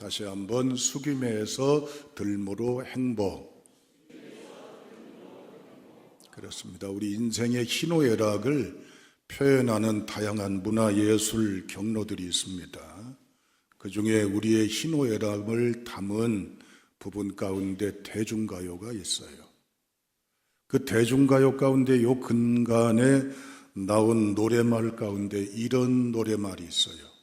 다시 한번 숙임에서 들모로 행복. 그렇습니다. 우리 인생의 희노애락을 표현하는 다양한 문화예술 경로들이 있습니다. 그 중에 우리의 희노애락을 담은 부분 가운데 대중가요가 있어요. 그 대중가요 가운데 요 근간에 나온 노래말 가운데 이런 노래말이 있어요.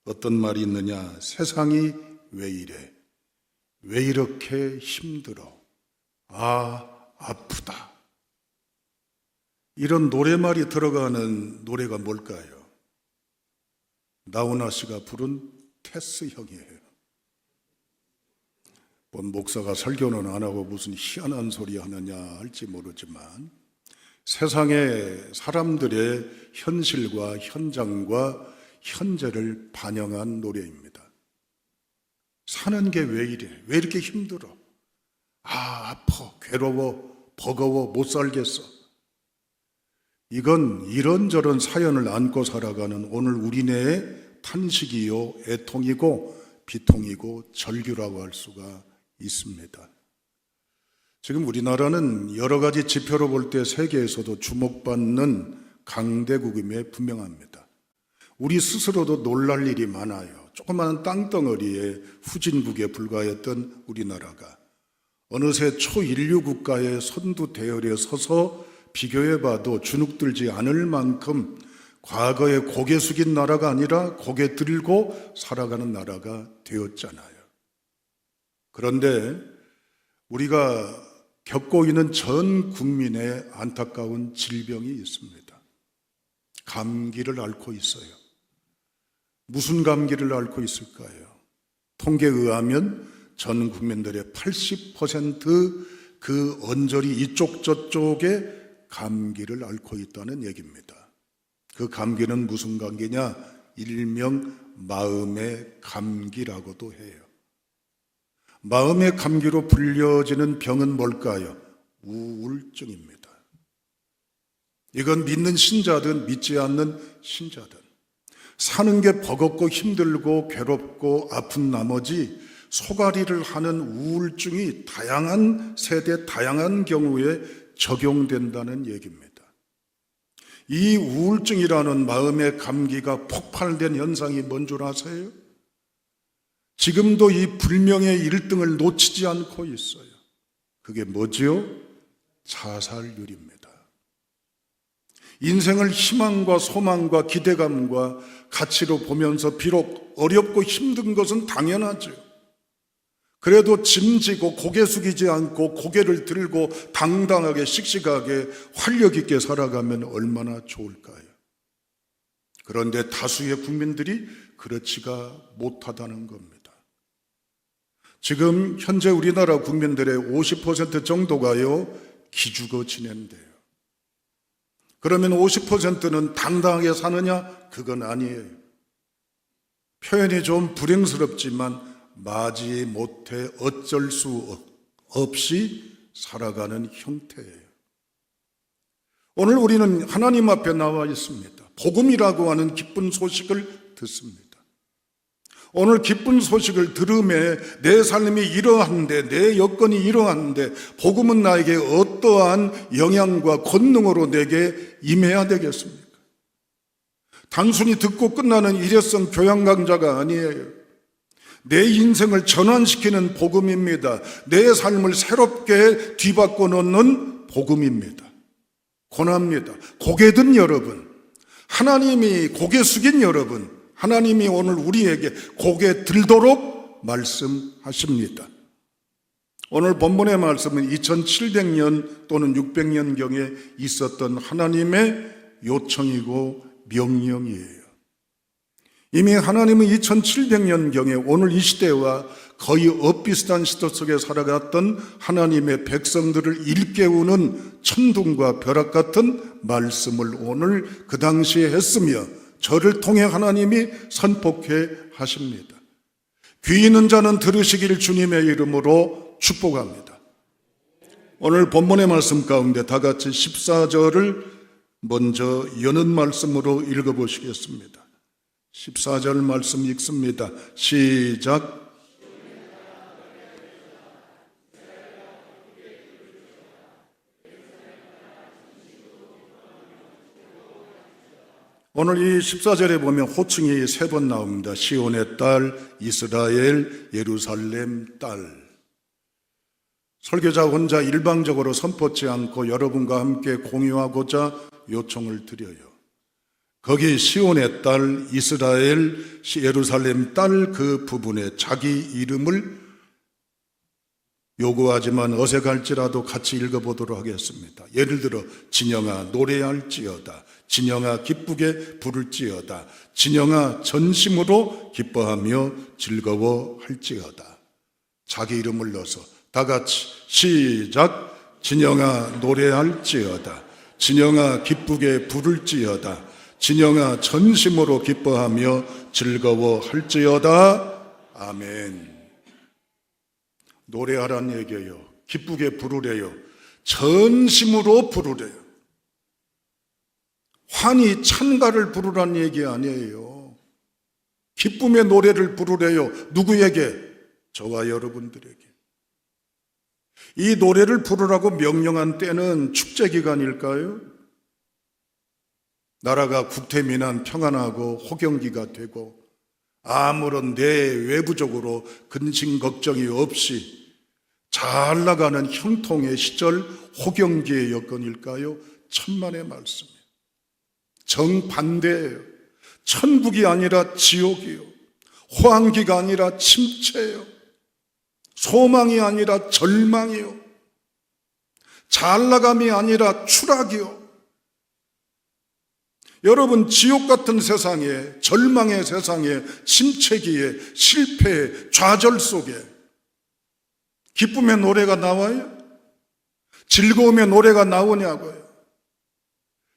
어떤 말이 있느냐? 세상이 왜 이래? 왜 이렇게 힘들어? 아프다. 이런 노래말이 들어가는 노래가 뭘까요? 나훈아 씨가 부른 테스형이에요. 본 목사가 설교는 안 하고 무슨 희한한 소리 하느냐 할지 모르지만 세상의 사람들의 현실과 현장과 현재를 반영한 노래입니다. 사는 게 왜 이래? 왜 이렇게 힘들어? 아파, 괴로워, 버거워, 못 살겠어. 이건 이런저런 사연을 안고 살아가는 오늘 우리네의 탄식이요, 애통이고 비통이고 절규라고 할 수가 있습니다. 지금 우리나라는 여러 가지 지표로 볼 때 세계에서도 주목받는 강대국임에 분명합니다. 우리 스스로도 놀랄 일이 많아요. 조그마한 땅덩어리에 후진국에 불과했던 우리나라가 어느새 초인류 국가의 선두 대열에 서서 비교해봐도 주눅들지 않을 만큼 과거에 고개 숙인 나라가 아니라 고개 들고 살아가는 나라가 되었잖아요. 그런데 우리가 겪고 있는 전 국민의 안타까운 질병이 있습니다. 감기를 앓고 있어요. 무슨 감기를 앓고 있을까요? 통계에 의하면 전 국민들의 80% 그 언저리 이쪽 저쪽에 감기를 앓고 있다는 얘기입니다. 그 감기는 무슨 감기냐? 일명 마음의 감기라고도 해요. 마음의 감기로 불려지는 병은 뭘까요? 우울증입니다. 이건 믿는 신자든 믿지 않는 신자든 사는 게 버겁고 힘들고 괴롭고 아픈 나머지 소가리를 하는 우울증이 다양한 세대, 다양한 경우에 적용된다는 얘기입니다. 이 우울증이라는 마음의 감기가 폭발된 현상이 뭔 줄 아세요? 지금도 이 불명의 1등을 놓치지 않고 있어요. 그게 뭐지요? 자살률입니다. 인생을 희망과 소망과 기대감과 가치로 보면서 비록 어렵고 힘든 것은 당연하죠. 그래도 짐지고 고개 숙이지 않고 고개를 들고 당당하게 씩씩하게 활력 있게 살아가면 얼마나 좋을까요? 그런데 다수의 국민들이 그렇지가 못하다는 겁니다. 지금 현재 우리나라 국민들의 50% 정도가요 기죽어 지낸대요. 그러면 50%는 당당하게 사느냐? 그건 아니에요. 표현이 좀 불행스럽지만 마지 못해 어쩔 수 없이 살아가는 형태예요. 오늘 우리는 하나님 앞에 나와 있습니다. 복음이라고 하는 기쁜 소식을 듣습니다. 오늘 기쁜 소식을 들음에 내 삶이 이러한데, 내 여건이 이러한데 복음은 나에게 어떠한 영향과 권능으로 내게 임해야 되겠습니까? 단순히 듣고 끝나는 일회성 교양 강좌가 아니에요. 내 인생을 전환시키는 복음입니다. 내 삶을 새롭게 뒤바꿔 놓는 복음입니다. 권합니다. 고개 든 여러분, 하나님이 고개 숙인 여러분, 하나님이 오늘 우리에게 고개 들도록 말씀하십니다. 오늘 본문의 말씀은 2700년 또는 600년경에 있었던 하나님의 요청이고 명령이에요. 이미 하나님은 2700년경에 오늘 이 시대와 거의 엇비슷한 시대 속에 살아갔던 하나님의 백성들을 일깨우는 천둥과 벼락 같은 말씀을 오늘 그 당시에 했으며 저를 통해 하나님이 선포해 하십니다. 귀 있는 자는 들으시길 주님의 이름으로 축복합니다. 오늘 본문의 말씀 가운데 다 같이 14절을 먼저 여는 말씀으로 읽어보시겠습니다. 14절 말씀 읽습니다. 시작. 오늘 이 14절에 보면 호칭이 3번 나옵니다. 시온의 딸, 이스라엘, 예루살렘 딸. 설교자 혼자 일방적으로 선포치 않고 여러분과 함께 공유하고자 요청을 드려요. 거기 시온의 딸, 이스라엘, 예루살렘 딸 그 부분에 자기 이름을 요구하지만 어색할지라도 같이 읽어보도록 하겠습니다. 예를 들어 진영아 노래할지어다, 진영아 기쁘게 부를지어다, 진영아 전심으로 기뻐하며 즐거워할지어다. 자기 이름을 넣어서 다 같이 시작. 진영아 노래할지어다, 진영아 기쁘게 부를지어다, 진영아 전심으로 기뻐하며 즐거워할지어다. 아멘. 노래하란 얘기예요. 기쁘게 부르래요. 전심으로 부르래요. 환히 찬가를 부르란 얘기 아니에요. 기쁨의 노래를 부르래요. 누구에게? 저와 여러분들에게. 이 노래를 부르라고 명령한 때는 축제 기간일까요? 나라가 국태민안 평안하고 호경기가 되고 아무런 내외부적으로 근심 걱정이 없이 잘 나가는 형통의 시절 호경기의 여건일까요? 천만의 말씀이에요. 정반대예요. 천국이 아니라 지옥이요, 호황기가 아니라 침체예요, 소망이 아니라 절망이요, 잘 나감이 아니라 추락이요. 여러분, 지옥 같은 세상에, 절망의 세상에, 침체기에, 실패의 좌절 속에 기쁨의 노래가 나와요? 즐거움의 노래가 나오냐고요?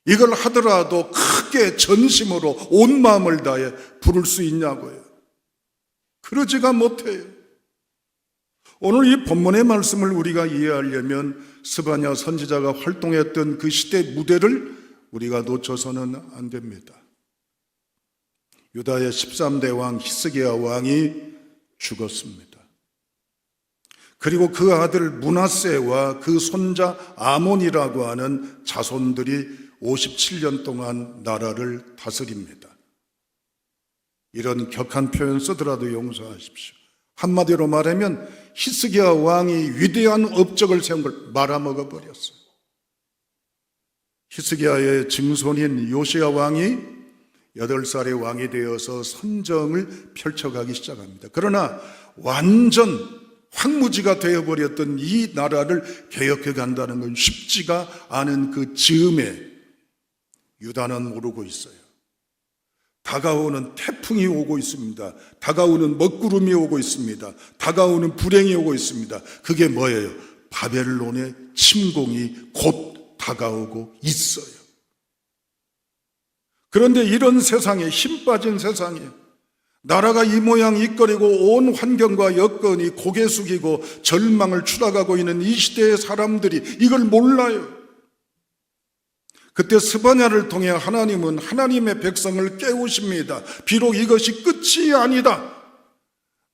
이걸 하더라도 크게 전심으로 온 마음을 다해 부를 수 있냐고요? 그러지가 못해요. 오늘 이 본문의 말씀을 우리가 이해하려면 스바냐 선지자가 활동했던 그 시대 무대를 우리가 놓쳐서는 안 됩니다. 유다의 13대 왕 히스기야 왕이 죽었습니다. 그리고 그 아들 므낫세와 그 손자 아몬이라고 하는 자손들이 57년 동안 나라를 다스립니다. 이런 격한 표현 쓰더라도 용서하십시오. 한마디로 말하면 히스기야 왕이 위대한 업적을 세운 걸 말아먹어 버렸어요. 히스기야의 증손인 요시야 왕이 8살의 왕이 되어서 선정을 펼쳐가기 시작합니다. 그러나 완전 황무지가 되어버렸던 이 나라를 개혁해 간다는 건 쉽지가 않은 그 즈음에 유다는 모르고 있어요. 다가오는 태풍이 오고 있습니다. 다가오는 먹구름이 오고 있습니다. 다가오는 불행이 오고 있습니다. 그게 뭐예요? 바벨론의 침공이 곧 다가오고 있어요. 그런데 이런 세상에, 힘 빠진 세상에, 나라가 이 모양 이 꼴이고 온 환경과 여건이 고개 숙이고 절망을 추락하고 있는 이 시대의 사람들이 이걸 몰라요. 그때 스바냐를 통해 하나님은 하나님의 백성을 깨우십니다. 비록 이것이 끝이 아니다.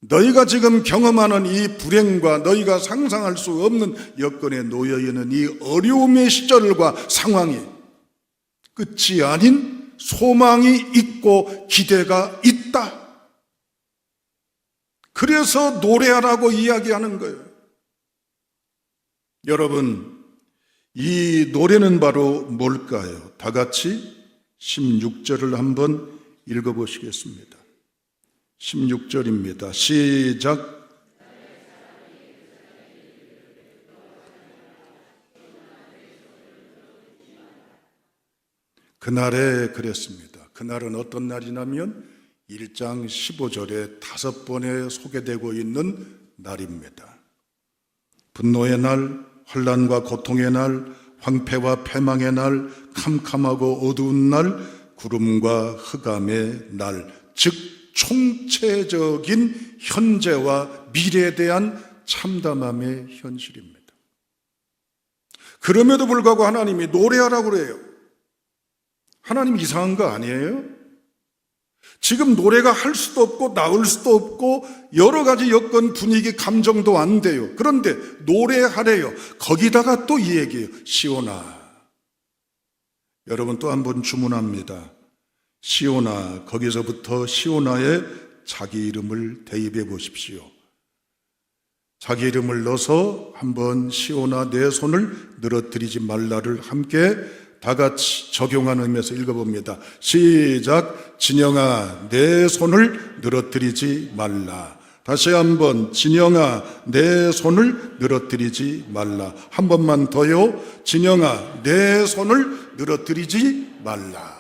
너희가 지금 경험하는 이 불행과 너희가 상상할 수 없는 여건에 놓여 있는 이 어려움의 시절과 상황이 끝이 아닌 소망이 있고 기대가 있다. 그래서 노래하라고 이야기하는 거예요. 여러분, 이 노래는 바로 뭘까요? 다 같이 16절을 한번 읽어보시겠습니다. 16절입니다. 시작. 그날에 그랬습니다. 그날은 어떤 날이냐면 1장 15절에 5번에 소개되고 있는 날입니다. 분노의 날, 환난과 고통의 날, 황폐와 패망의 날, 캄캄하고 어두운 날, 구름과 흑암의 날, 즉 총체적인 현재와 미래에 대한 참담함의 현실입니다. 그럼에도 불구하고 하나님이 노래하라고 그래요. 하나님 이상한 거 아니에요? 지금 노래가 할 수도 없고 나올 수도 없고 여러 가지 여건, 분위기, 감정도 안 돼요. 그런데 노래하래요. 거기다가 또 이 얘기예요. 시온아. 여러분 또 한 번 주문합니다. 시온아. 거기서부터 시온아에 자기 이름을 대입해 보십시오. 자기 이름을 넣어서 한번 시온아 내 손을 늘어뜨리지 말라를 함께 다 같이 적용하는 의미에서 읽어봅니다. 시작. 진영아 내 손을 늘어뜨리지 말라. 다시 한번 진영아 내 손을 늘어뜨리지 말라. 한 번만 더요. 진영아 내 손을 늘어뜨리지 말라.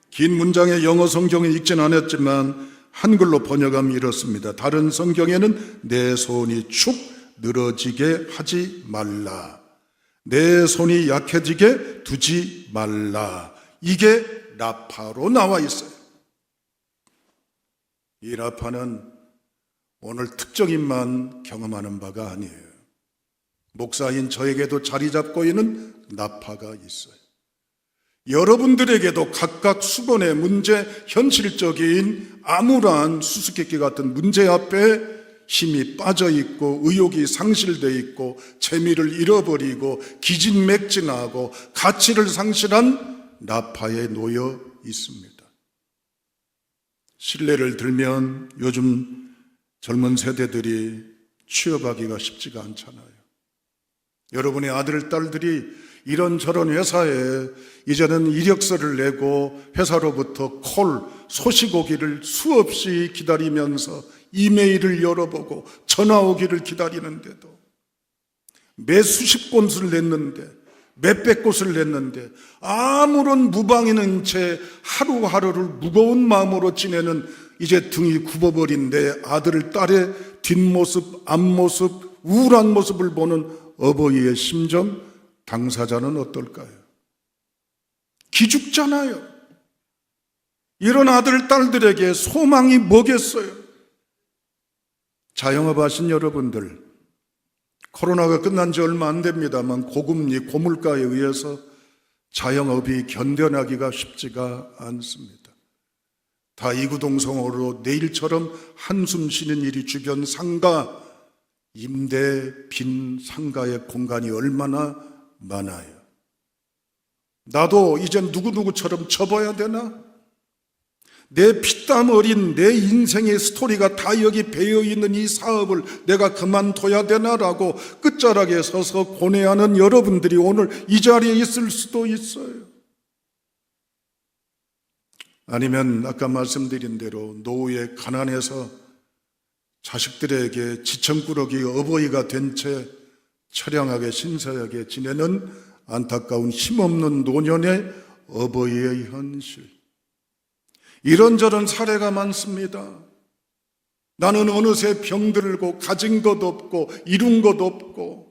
긴 문장의 영어 성경에 읽진 않았지만 한글로 번역하면 이렇습니다. 다른 성경에는 내 손이 축 늘어지게 하지 말라. 내 손이 약해지게 두지 말라. 이게 라파로 나와 있어요. 이 라파는 오늘 특정인만 경험하는 바가 아니에요. 목사인 저에게도 자리 잡고 있는 라파가 있어요. 여러분들에게도 각각 수번의 문제, 현실적인 암울한 수수께끼 같은 문제 앞에 힘이 빠져 있고 의욕이 상실되어 있고 재미를 잃어버리고 기진맥진하고 가치를 상실한 나파에 놓여 있습니다. 실례를 들면 요즘 젊은 세대들이 취업하기가 쉽지가 않잖아요. 여러분의 아들, 딸들이 이런저런 회사에 이제는 이력서를 내고 회사로부터 콜, 소식 오기를 수없이 기다리면서 이메일을 열어보고 전화 오기를 기다리는데도 몇수십 곳을 냈는데 몇백 곳을 냈는데 아무런 무방인은 채 하루하루를 무거운 마음으로 지내는 이제 등이 굽어버린 내 아들, 딸의 뒷모습, 앞모습, 우울한 모습을 보는 어버이의 심정, 당사자는 어떨까요? 기죽잖아요. 이런 아들, 딸들에게 소망이 뭐겠어요? 자영업 하신 여러분들, 코로나가 끝난 지 얼마 안 됩니다만 고금리, 고물가에 의해서 자영업이 견뎌나기가 쉽지가 않습니다. 다 이구동성으로 내일처럼 한숨 쉬는 일이 주변 상가, 임대 빈 상가의 공간이 얼마나 많아요. 나도 이제 누구누구처럼 접어야 되나? 내 피땀 어린 내 인생의 스토리가 다 여기 배어있는 이 사업을 내가 그만둬야 되나라고 끝자락에 서서 고뇌하는 여러분들이 오늘 이 자리에 있을 수도 있어요. 아니면 아까 말씀드린 대로 노후에 가난해서 자식들에게 지천꾸러기 어버이가 된 채 처량하게 신세하게 지내는 안타까운 힘없는 노년의 어버이의 현실. 이런저런 사례가 많습니다. 나는 어느새 병들고 가진 것 없고 이룬 것 없고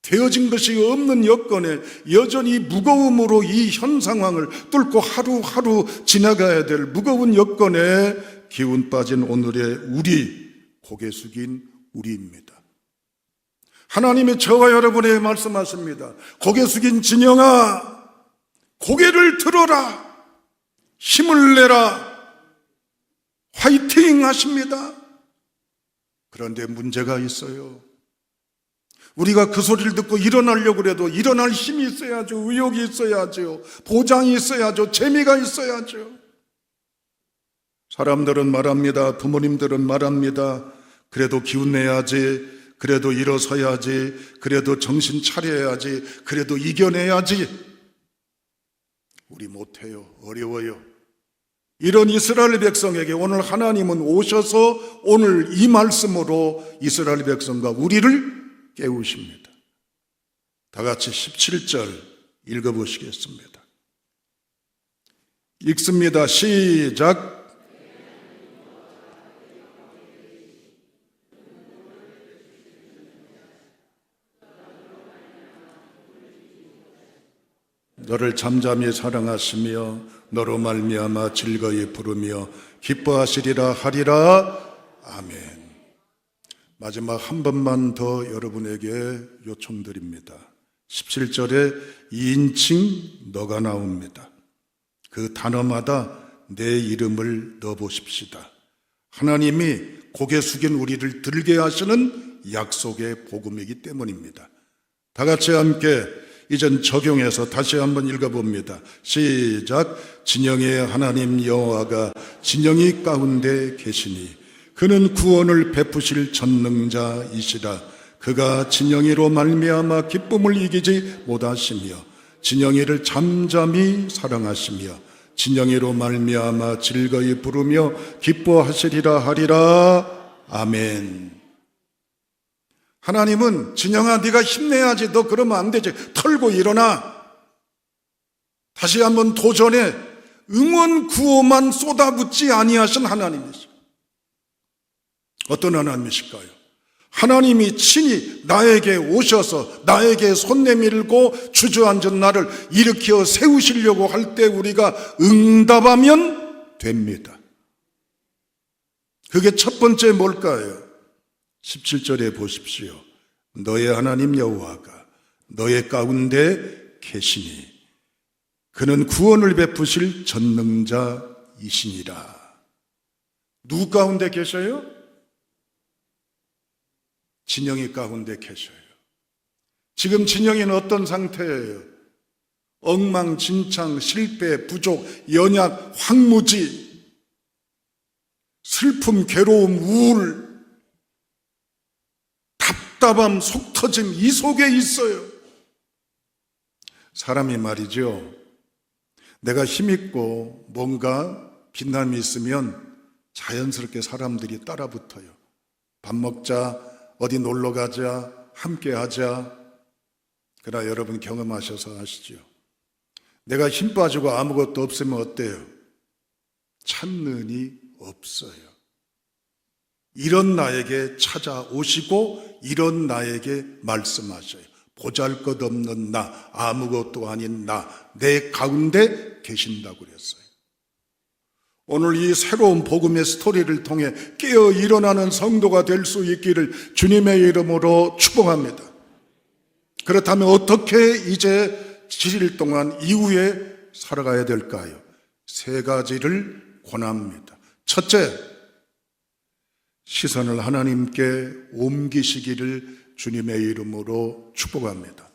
되어진 것이 없는 여건에 여전히 무거움으로 이 현 상황을 뚫고 하루하루 지나가야 될 무거운 여건에 기운 빠진 오늘의 우리, 고개 숙인 우리입니다. 하나님의 저와 여러분에게 말씀하십니다. 고개 숙인 진영아, 고개를 들어라, 힘을 내라, 화이팅 하십니다. 그런데 문제가 있어요. 우리가 그 소리를 듣고 일어나려고 해도 일어날 힘이 있어야죠. 의욕이 있어야죠. 보장이 있어야죠. 재미가 있어야죠. 사람들은 말합니다. 부모님들은 말합니다. 그래도 기운 내야지. 그래도 일어서야지. 그래도 정신 차려야지. 그래도 이겨내야지. 우리 못해요. 어려워요. 이런 이스라엘 백성에게 오늘 하나님은 오셔서 오늘 이 말씀으로 이스라엘 백성과 우리를 깨우십니다. 다 같이 17절 읽어보시겠습니다. 읽습니다. 시작. 너를 잠잠히 사랑하시며 너로 말미암아 즐거이 부르며 기뻐하시리라 하리라. 아멘. 마지막 한 번만 더 여러분에게 요청드립니다. 17절에 2인칭 너가 나옵니다. 그 단어마다 내 이름을 넣어보십시다. 하나님이 고개 숙인 우리를 들게 하시는 약속의 복음이기 때문입니다. 다 같이 함께 이젠 적용해서 다시 한번 읽어봅니다. 시작. 진영의 하나님 여호와가 진영이 가운데 계시니 그는 구원을 베푸실 전능자이시라. 그가 진영이로 말미암아 기쁨을 이기지 못하시며 진영이를 잠잠히 사랑하시며 진영이로 말미암아 즐거이 부르며 기뻐하시리라 하리라. 아멘. 하나님은 진영아 네가 힘내야지, 너 그러면 안 되지, 털고 일어나, 다시 한번 도전해, 응원 구호만 쏟아붓지 아니하신 하나님이시죠. 어떤 하나님이실까요? 하나님이 친히 나에게 오셔서 나에게 손 내밀고 주저앉은 나를 일으켜 세우시려고 할 때 우리가 응답하면 됩니다. 그게 첫 번째 뭘까요? 17절에 보십시오. 너의 하나님 여호와가 너의 가운데 계시니 그는 구원을 베푸실 전능자이시니라. 누구 가운데 계셔요? 진영이 가운데 계셔요. 지금 진영이는 어떤 상태예요? 엉망진창, 실패, 부족, 연약, 황무지, 슬픔, 괴로움, 우울, 답답함, 속 터짐, 이 속에 있어요. 사람이 말이죠, 내가 힘있고 뭔가 빛남이 있으면 자연스럽게 사람들이 따라붙어요. 밥 먹자, 어디 놀러 가자, 함께 하자. 그러나 여러분 경험하셔서 아시죠? 내가 힘 빠지고 아무것도 없으면 어때요? 찾는이 없어요. 이런 나에게 찾아오시고 이런 나에게 말씀하셔요. 보잘것없는 나, 아무것도 아닌 나, 내 가운데 계신다고 그랬어요. 오늘 이 새로운 복음의 스토리를 통해 깨어 일어나는 성도가 될 수 있기를 주님의 이름으로 축복합니다. 그렇다면 어떻게 이제 7일 동안 이후에 살아가야 될까요? 세 가지를 권합니다. 첫째, 시선을 하나님께 옮기시기를 주님의 이름으로 축복합니다.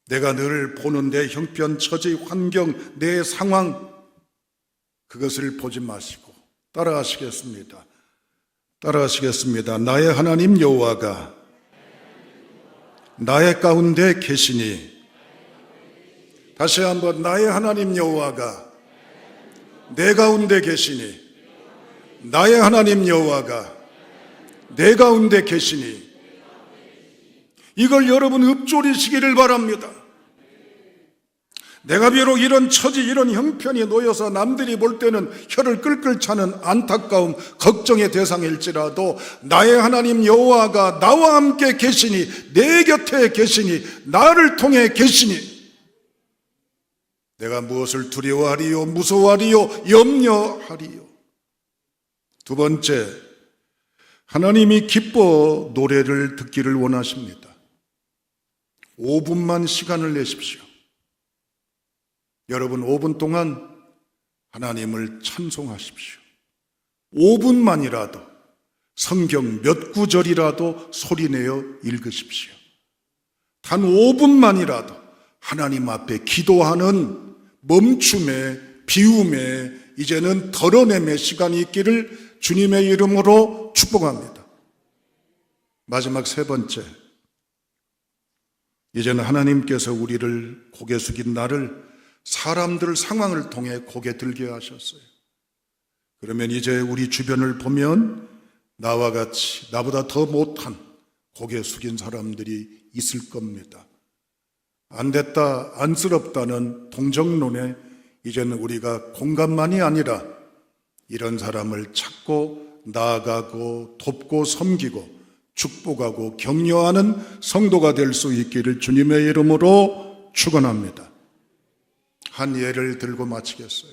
내가 늘 보는 내 형편, 처지, 환경, 내 상황, 그것을 보지 마시고 따라하시겠습니다. 따라하시겠습니다. 나의 하나님 여호와가 나의 가운데 계시니, 다시 한번 나의 하나님 여호와가 내 가운데 계시니, 나의 하나님 여호와가 내 가운데 계시니, 이걸 여러분 읊조리시기를 바랍니다. 내가 비록 이런 처지, 이런 형편이 놓여서 남들이 볼 때는 혀를 끌끌 차는 안타까움, 걱정의 대상일지라도 나의 하나님 여호와가 나와 함께 계시니, 내 곁에 계시니, 나를 통해 계시니 내가 무엇을 두려워하리요, 무서워하리요, 염려하리요. 두 번째, 하나님이 기뻐 노래를 듣기를 원하십니다. 5분만 시간을 내십시오. 여러분 5분 동안 하나님을 찬송하십시오. 5분만이라도 성경 몇 구절이라도 소리내어 읽으십시오. 단 5분만이라도 하나님 앞에 기도하는 멈춤에, 비움에, 이제는 덜어냄의 시간이 있기를 주님의 이름으로 축복합니다. 마지막 세 번째, 이제는 하나님께서 우리를 고개 숙인 나를 사람들 상황을 통해 고개 들게 하셨어요. 그러면 이제 우리 주변을 보면 나와 같이 나보다 더 못한 고개 숙인 사람들이 있을 겁니다. 안 됐다, 안쓰럽다는 동정론에 이제는 우리가 공감만이 아니라 이런 사람을 찾고 나아가고 돕고 섬기고 축복하고 격려하는 성도가 될 수 있기를 주님의 이름으로 축원합니다. 한 예를 들고 마치겠어요.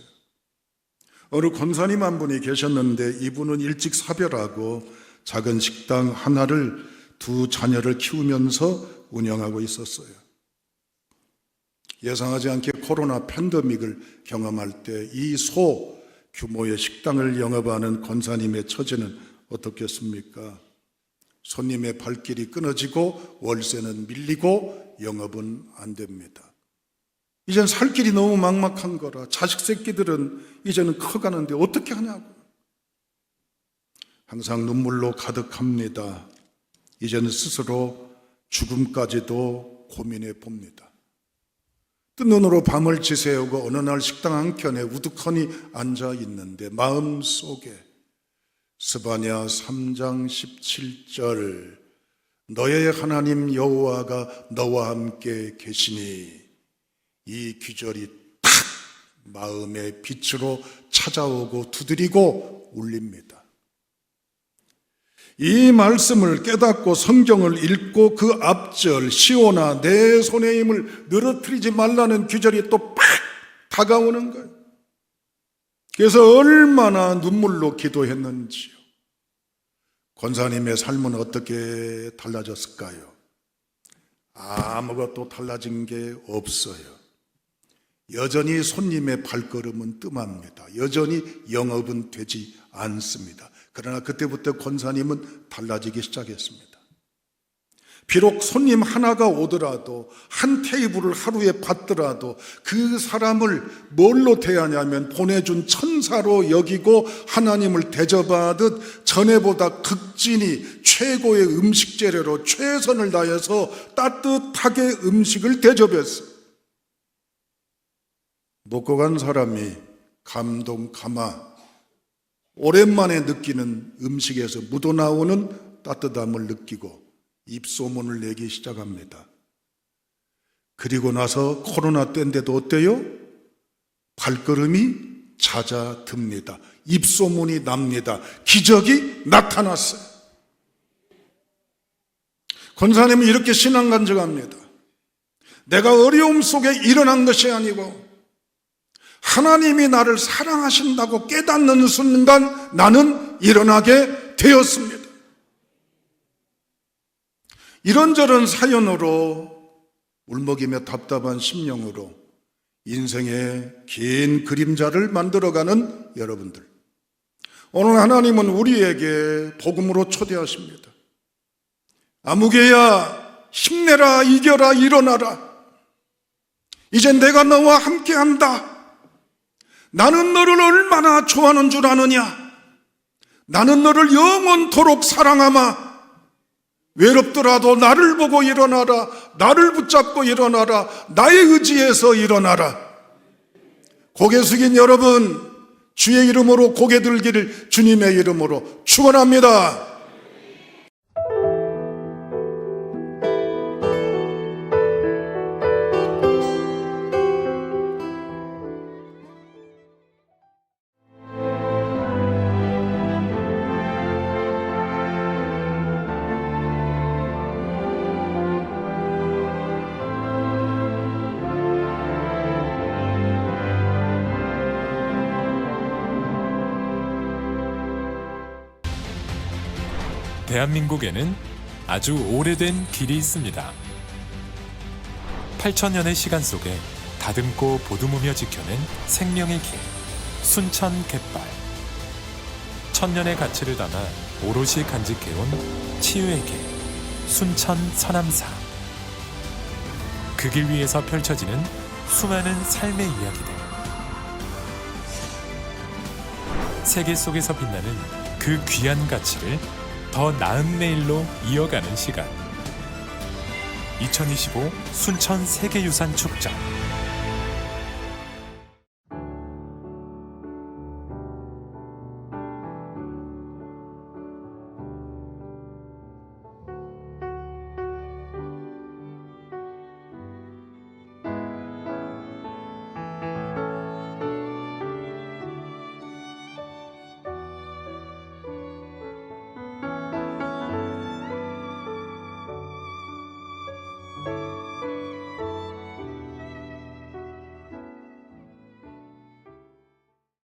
어느 권사님 한 분이 계셨는데 이분은 일찍 사별하고 작은 식당 하나를 두 자녀를 키우면서 운영하고 있었어요. 예상하지 않게 코로나 팬데믹을 경험할 때 이 소규모의 식당을 영업하는 권사님의 처지는 어떻겠습니까? 손님의 발길이 끊어지고 월세는 밀리고 영업은 안 됩니다. 이젠 살 길이 너무 막막한 거라 자식 새끼들은 이제는 커가는데 어떻게 하냐고. 항상 눈물로 가득합니다. 이제는 스스로 죽음까지도 고민해 봅니다. 뜬 눈으로 밤을 지새우고 어느 날 식당 한켠에 우두커니 앉아 있는데 마음속에 스바냐 3장 17절 너의 하나님 여호와가 너와 함께 계시니 이 귀절이 탁 마음의 빛으로 찾아오고 두드리고 울립니다. 이 말씀을 깨닫고 성경을 읽고 그 앞절 시온아 내 손의 힘을 늘어뜨리지 말라는 귀절이 또 팍 다가오는 거예요. 그래서 얼마나 눈물로 기도했는지요. 권사님의 삶은 어떻게 달라졌을까요? 아무것도 달라진 게 없어요. 여전히 손님의 발걸음은 뜸합니다. 여전히 영업은 되지 않습니다. 그러나 그때부터 권사님은 달라지기 시작했습니다. 비록 손님 하나가 오더라도 한 테이블을 하루에 받더라도 그 사람을 뭘로 대하냐면 보내준 천사로 여기고 하나님을 대접하듯 전에보다 극진히 최고의 음식 재료로 최선을 다해서 따뜻하게 음식을 대접했어요. 먹고 간 사람이 감동, 감화, 오랜만에 느끼는 음식에서 묻어나오는 따뜻함을 느끼고 입소문을 내기 시작합니다. 그리고 나서 코로나 때인데도 어때요? 발걸음이 잦아듭니다. 입소문이 납니다. 기적이 나타났어요. 권사님은 이렇게 신앙 간증합니다. 내가 어려움 속에 일어난 것이 아니고 하나님이 나를 사랑하신다고 깨닫는 순간 나는 일어나게 되었습니다. 이런저런 사연으로 울먹이며 답답한 심령으로 인생의 긴 그림자를 만들어가는 여러분들, 오늘 하나님은 우리에게 복음으로 초대하십니다. 아무개야 힘내라, 이겨라, 일어나라. 이제 내가 너와 함께한다. 나는 너를 얼마나 좋아하는 줄 아느냐. 나는 너를 영원토록 사랑하마. 외롭더라도 나를 보고 일어나라. 나를 붙잡고 일어나라. 나의 의지에서 일어나라. 고개 숙인 여러분, 주의 이름으로 고개 들기를 주님의 이름으로 축원합니다. 대한민국에는 아주 오래된 길이 있습니다. 8,000년의 시간 속에 다듬고 보듬으며 지켜낸 생명의 길, 순천 갯발. 1000년의 가치를 담아 오롯이 간직해온 치유의 길, 순천 서남사. 그 길 위에서 펼쳐지는 수많은 삶의 이야기들. 세계 속에서 빛나는 그 귀한 가치를 더 나은 내일로 이어가는 시간. 2025 순천 세계유산 축전.